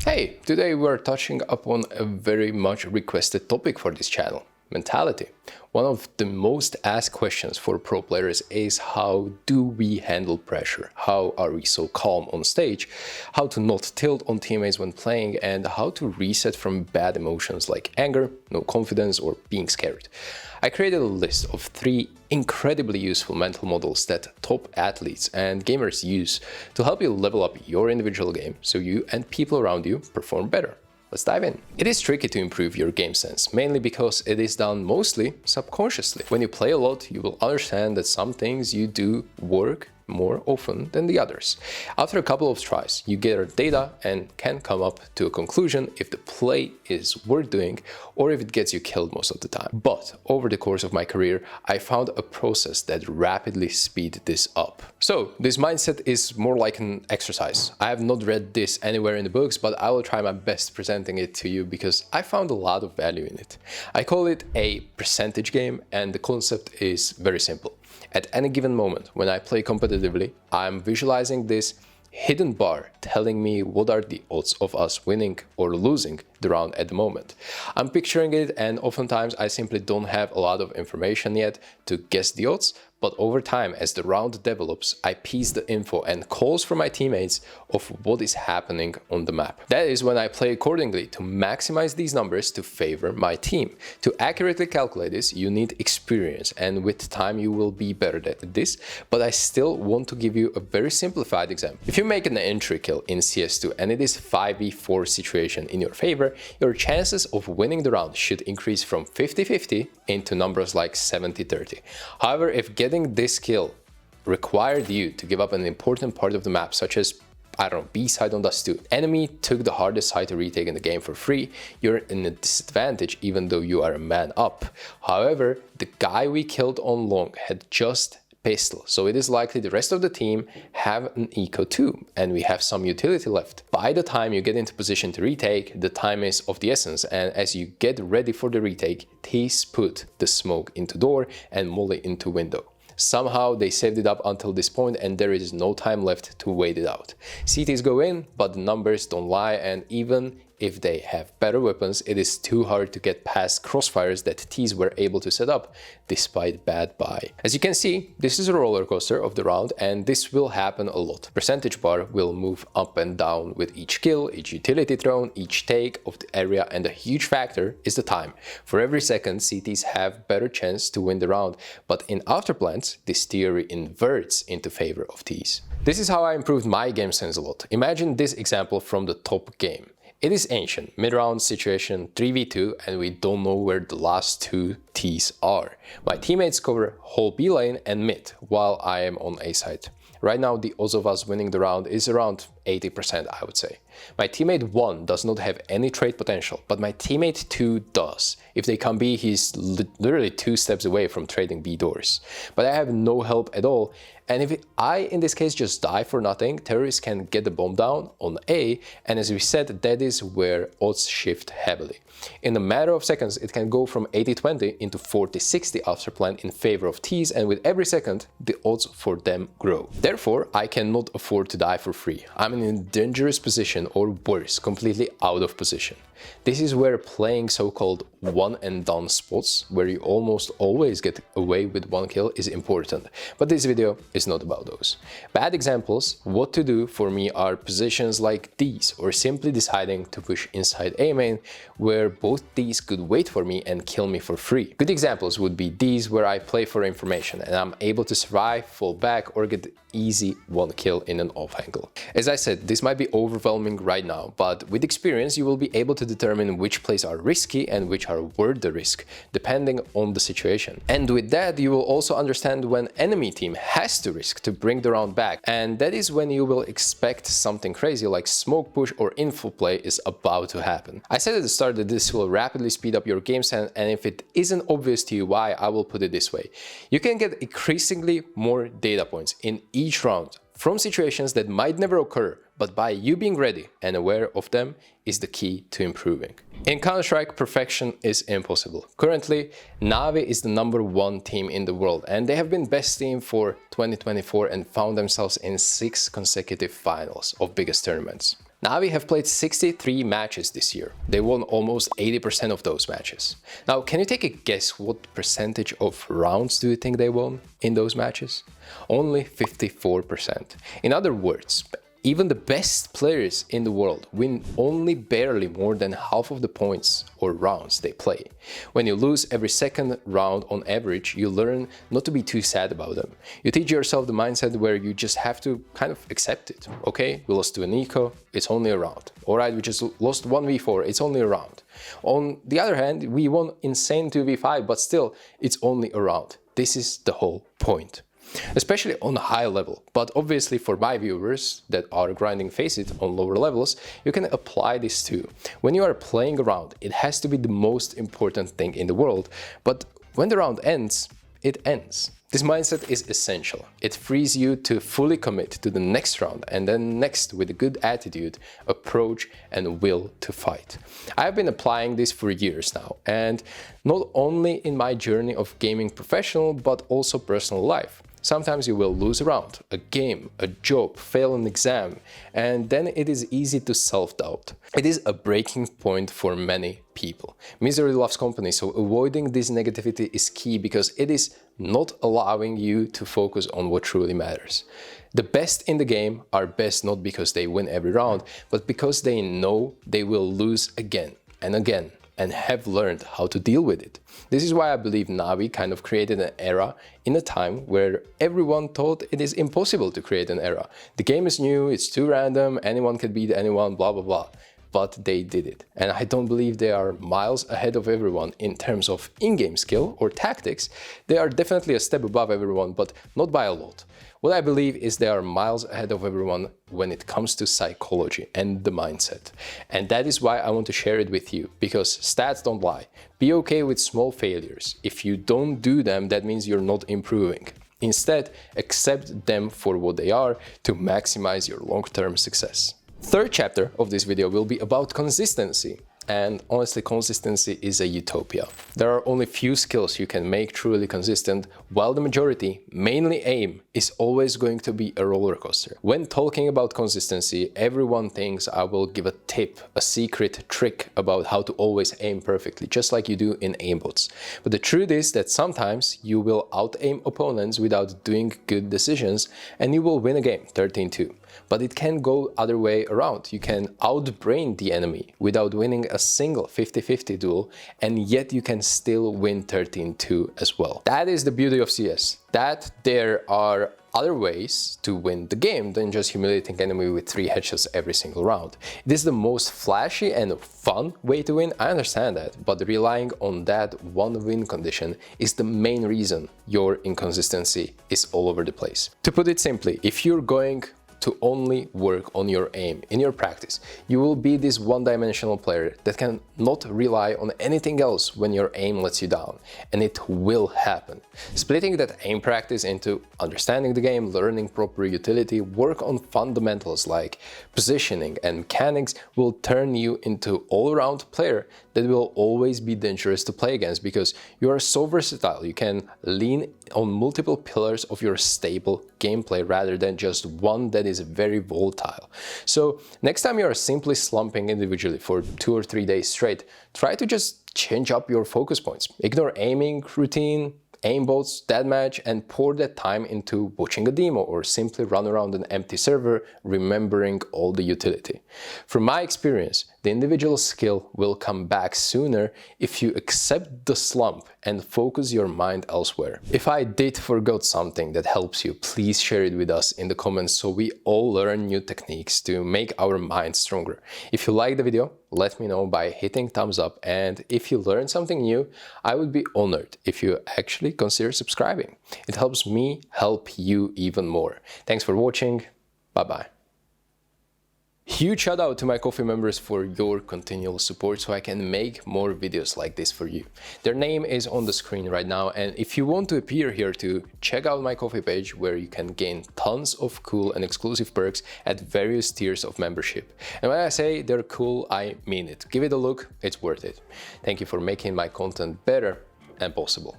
Hey, today we're touching upon a very much requested topic for this channel, mentality. One of the most asked questions for pro players is how do we handle pressure? How are we so calm on stage? How to not tilt on teammates when playing, and how to reset from bad emotions like anger, no confidence, or being scared. I created a list of 3 incredibly useful mental models that top athletes and gamers use to help you level up your individual game so you and people around you perform better. Let's dive in. It is tricky to improve your game sense, mainly because it is done mostly subconsciously. When you play a lot, you will understand that some things you do work more often than the others. After a couple of tries, you gather data and can come up to a conclusion if the play is worth doing or if it gets you killed most of the time. But over the course of my career, I found a process that rapidly speeds this up. So this mindset is more like an exercise. I have not read this anywhere in the books, but I will try my best presenting it to you because I found a lot of value in it. I call it a percentage game, and the concept is very simple. At any given moment, when I play competitively, I'm visualizing this hidden bar telling me what are the odds of us winning or losing the round at the moment. I'm picturing it, and oftentimes I simply don't have a lot of information yet to guess the odds, but over time, as the round develops, I piece the info and calls from my teammates of what is happening on the map. That is when I play accordingly to maximize these numbers to favor my team. To accurately calculate this, you need experience, and with time you will be better at this, but I still want to give you a very simplified example. If you make an entry kill in CS2 and it is 5v4 situation in your favor, your chances of winning the round should increase from 50-50 into numbers like 70-30. However, if getting this kill required you to give up an important part of the map, such as, I don't know, B side on Dust 2. Enemy took the hardest side to retake in the game for free. You're in a disadvantage even though you are a man up. However, the guy we killed on long had just pistol, so it is likely the rest of the team have an eco too, and we have some utility left. By the time you get into position to retake, the time is of the essence, and as you get ready for the retake, T's put the smoke into door and molly into window. Somehow they saved it up until this point, and there is no time left to wait it out. CTs go in, but the numbers don't lie, and even if they have better weapons, it is too hard to get past crossfires that Ts were able to set up despite bad buy. As you can see, this is a roller coaster of the round, and this will happen a lot. Percentage bar will move up and down with each kill, each utility thrown, each take of the area, and a huge factor is the time. For every second, CTs have better chance to win the round, but in afterplants, this theory inverts into favor of Ts. This is how I improved my game sense a lot. Imagine this example from the top game. It is ancient, mid-round situation 3v2, and we don't know where the last 2 Ts are. My teammates cover whole B lane and mid, while I am on A side. Right now, the odds of us winning the round is around 80%, I would say. My teammate 1 does not have any trade potential, but my teammate 2 does. If they come B, he's literally 2 steps away from trading B doors. But I have no help at all, and if I, in this case, just die for nothing, terrorists can get the bomb down on A, and as we said, that is where odds shift heavily. In a matter of seconds, it can go from 80-20 into 40-60 after plan in favor of Ts, and with every second, the odds for them grow. Therefore, I cannot afford to die for free. I'm in a dangerous position, or worse, completely out of position. This is where playing so-called one and done spots, where you almost always get away with 1 kill, is important. But this video is not about those. Bad examples, what to do for me, are positions like these, or simply deciding to push inside A main, where both these could wait for me and kill me for free. Good examples would be these, where I play for information and I'm able to survive, fall back, or get easy 1 kill in an off angle. As I said, this might be overwhelming right now, but with experience you will be able to determine which plays are risky and which are worth the risk, depending on the situation. And with that, you will also understand when enemy team has to risk to bring the round back, and that is when you will expect something crazy like smoke push or info play is about to happen. I said at the start that this will rapidly speed up your game sense, and if it isn't obvious to you why, I will put it this way. You can get increasingly more data points in each round from situations that might never occur, but by you being ready and aware of them is the key to improving. In Counter-Strike, perfection is impossible. Currently, Na'Vi is the #1 team in the world, and they have been best team for 2024 and found themselves in 6 consecutive finals of biggest tournaments. Navi have played 63 matches this year. They won almost 80% of those matches. Now, can you take a guess what percentage of rounds do you think they won in those matches? Only 54%. In other words, even the best players in the world win only barely more than half of the points or rounds they play. When you lose every second round on average, you learn not to be too sad about them. You teach yourself the mindset where you just have to kind of accept it. Okay, we lost to an eco, it's only a round. Alright, we just lost 1v4, it's only a round. On the other hand, we won insane 2v5, but still, it's only a round. This is the whole point. Especially on a high level, but obviously for my viewers that are grinding FACEIT on lower levels, you can apply this too. When you are playing a round, it has to be the most important thing in the world, but when the round ends, it ends. This mindset is essential. It frees you to fully commit to the next round and then next with a good attitude, approach and will to fight. I have been applying this for years now, and not only in my journey of gaming professional but also personal life. Sometimes you will lose a round, a game, a job, fail an exam, and then it is easy to self-doubt. It is a breaking point for many people. Misery loves company, so avoiding this negativity is key because it is not allowing you to focus on what truly matters. The best in the game are best not because they win every round, but because they know they will lose again and again, and have learned how to deal with it. This is why I believe Navi kind of created an era in a time where everyone thought it is impossible to create an era. The game is new, it's too random, anyone can beat anyone, blah blah blah. But they did it. And I don't believe they are miles ahead of everyone in terms of in-game skill or tactics. They are definitely a step above everyone, but not by a lot. What I believe is they are miles ahead of everyone when it comes to psychology and the mindset. And that is why I want to share it with you, because stats don't lie. Be okay with small failures. If you don't do them, that means you're not improving. Instead, accept them for what they are to maximize your long-term success. Third chapter of this video will be about consistency. And honestly, consistency is a utopia. There are only few skills you can make truly consistent, while the majority, mainly aim, is always going to be a roller coaster. When talking about consistency, everyone thinks I will give a tip, a secret trick about how to always aim perfectly, just like you do in aimbots. But the truth is that sometimes you will out-aim opponents without doing good decisions, and you will win a game 13-2. But it can go other way around. You can outbrain the enemy without winning a single 50-50 duel, and yet you can still win 13-2 as well. That is the beauty of CS, that there are other ways to win the game than just humiliating enemy with 3 headshots every single round. It is the most flashy and fun way to win, I understand that, but relying on that one win condition is the main reason your inconsistency is all over the place. To put it simply, if you're going to only work on your aim in your practice, you will be this one-dimensional player that can not rely on anything else when your aim lets you down, and it will happen. Splitting that aim practice into understanding the game, learning proper utility, work on fundamentals like positioning and mechanics will turn you into all-around player that will always be dangerous to play against, because you are so versatile. You can lean on multiple pillars of your stable gameplay rather than just one that is very volatile. So next time you are simply slumping individually for 2 or 3 days straight, try to just change up your focus points. Ignore aiming routine, aimbots, deathmatch, and pour that time into watching a demo or simply run around an empty server, remembering all the utility. From my experience, the individual skill will come back sooner if you accept the slump and focus your mind elsewhere. If I did forget something that helps you, please share it with us in the comments so we all learn new techniques to make our minds stronger. If you like the video, let me know by hitting thumbs up, and if you learned something new, I would be honored if you actually consider subscribing. It helps me help you even more. Thanks for watching. Bye-bye. Huge shout out to my coffee members for your continual support so I can make more videos like this for you. Their name is on the screen right now, and if you want to appear here too, check out my coffee page where you can gain tons of cool and exclusive perks at various tiers of membership. And when I say they're cool, I mean it. Give it a look, it's worth it. Thank you for making my content better and possible.